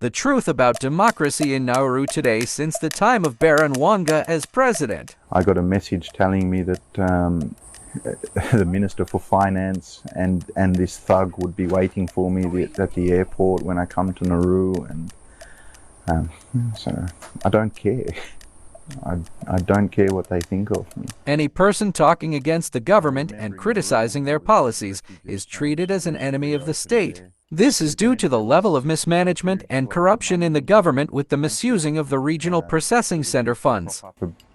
The truth about democracy in Nauru today since the time of Baron Wanga as president. I got a message telling me that the Minister for Finance and this thug would be waiting for me at the airport when I come to Nauru, and so I don't care. I don't care what they think of me. Any person talking against the government and criticizing their policies is treated as an enemy of the state. This is due to the level of mismanagement and corruption in the government with the misusing of the regional processing center funds.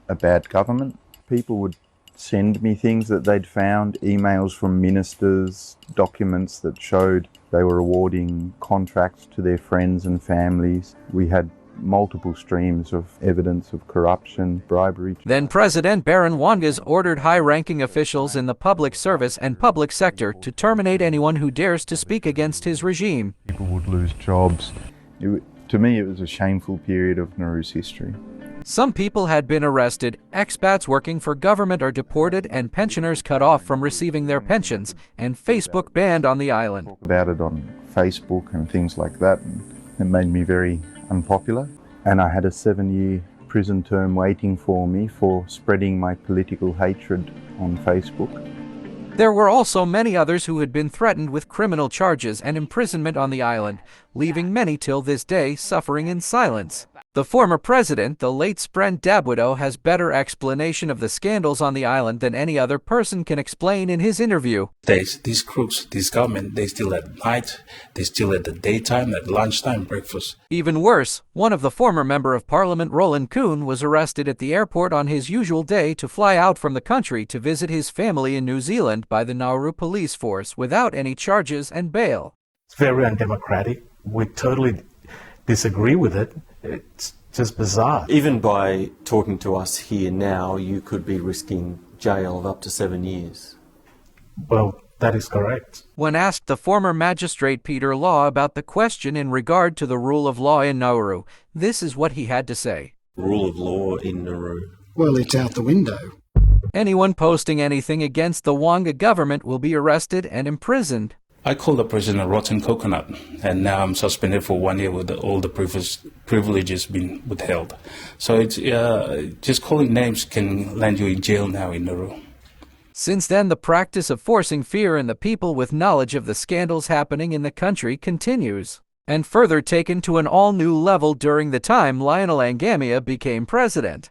A bad government. People would send me things that they'd found, emails from ministers, documents that showed they were awarding contracts to their friends and families. We had multiple streams of evidence of corruption, bribery. Then President Baron Wangas ordered high-ranking officials in the public service and public sector to terminate anyone who dares to speak against his regime. People would lose jobs. To me, it was a shameful period of Nauru's history. Some people had been arrested, expats working for government are deported, and pensioners cut off from receiving their pensions, and Facebook banned on the island. About it on Facebook and things like that, and it made me very unpopular. And I had a 7-year prison term waiting for me for spreading my political hatred on Facebook. There were also many others who had been threatened with criminal charges and imprisonment on the island, leaving many till this day suffering in silence. The former president, the late Sprent Dabwido, has better explanation of the scandals on the island than any other person can explain in his interview. These crooks, this government, they steal at night, they steal at the daytime, at lunchtime, breakfast. Even worse, one of the former Member of Parliament, Roland Kuhn, was arrested at the airport on his usual day to fly out from the country to visit his family in New Zealand by the Nauru police force without any charges and bail. It's very undemocratic. We totally disagree with it. It's just bizarre. Even by talking to us here now, you could be risking jail of up to 7 years. Well, that is correct. When asked the former magistrate Peter Law about the question in regard to the rule of law in Nauru, this is what he had to say. Rule of law in Nauru. Well, it's out the window. Anyone posting anything against the Wanga government will be arrested and imprisoned. I called the president a rotten coconut, and now I'm suspended for 1 year with all the privileges being withheld. So it's just calling names can land you in jail now in Nauru. Since then, the practice of forcing fear in the people with knowledge of the scandals happening in the country continues, and further taken to an all-new level during the time Lionel Angamia became president.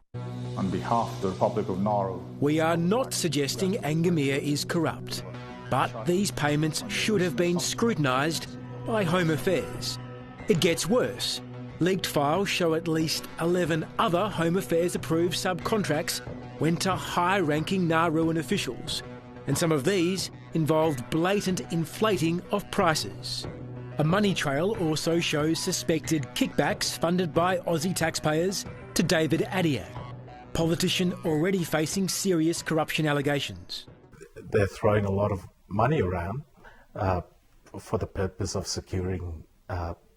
On behalf of the Republic of Nauru, we are not suggesting Angamia is corrupt. But these payments should have been scrutinised by Home Affairs. It gets worse. Leaked files show at least 11 other Home Affairs approved subcontracts went to high-ranking Nauruan officials, and some of these involved blatant inflating of prices. A money trail also shows suspected kickbacks funded by Aussie taxpayers to David Adiak, politician already facing serious corruption allegations. They're throwing a lot of money around for the purpose of securing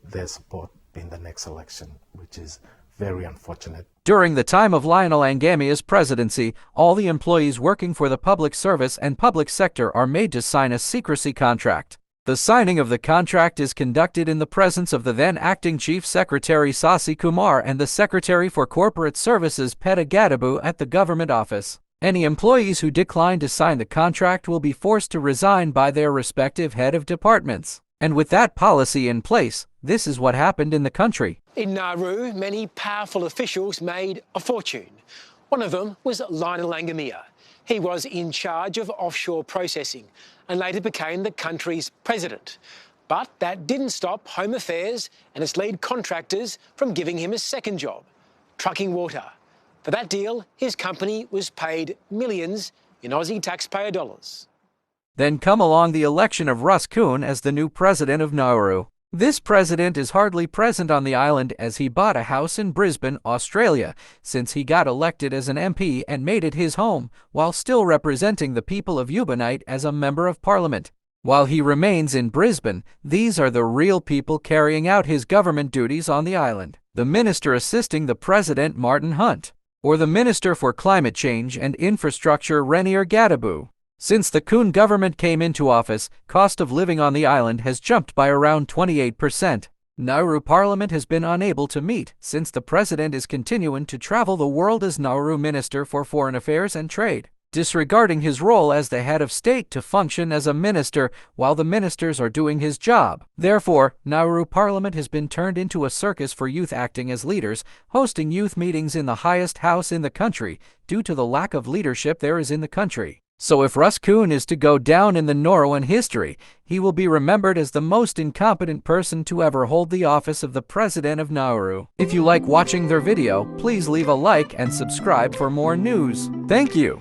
their support in the next election, which is very unfortunate. During the time of Lionel Angamia's presidency, all the employees working for the public service and public sector are made to sign a secrecy contract. The signing of the contract is conducted in the presence of the then acting Chief Secretary Sasi Kumar and the Secretary for Corporate Services Peta Gadabu at the government office. Any employees who decline to sign the contract will be forced to resign by their respective head of departments. And with that policy in place, this is what happened in the country. In Nauru, many powerful officials made a fortune. One of them was Lionel Angamia. He was in charge of offshore processing and later became the country's president. But that didn't stop Home Affairs and its lead contractors from giving him a second job, trucking water. For that deal, his company was paid millions in Aussie taxpayer dollars. Then come along the election of Russ Kuhn as the new president of Nauru. This president is hardly present on the island as he bought a house in Brisbane, Australia, since he got elected as an MP and made it his home, while still representing the people of Eubanite as a Member of Parliament. While he remains in Brisbane, these are the real people carrying out his government duties on the island. The minister assisting the president, Martin Hunt, or the Minister for Climate Change and Infrastructure, Renier Gadabu. Since the Kuhn government came into office, cost of living on the island has jumped by around 28%. Nauru Parliament has been unable to meet since the president is continuing to travel the world as Nauru Minister for Foreign Affairs and Trade, disregarding his role as the head of state to function as a minister while the ministers are doing his job. Therefore, Nauru Parliament has been turned into a circus for youth acting as leaders, hosting youth meetings in the highest house in the country due to the lack of leadership there is in the country. So if Russ Kuhn is to go down in the Nauruan history, he will be remembered as the most incompetent person to ever hold the office of the President of Nauru. If you like watching their video, please leave a like and subscribe for more news. Thank you.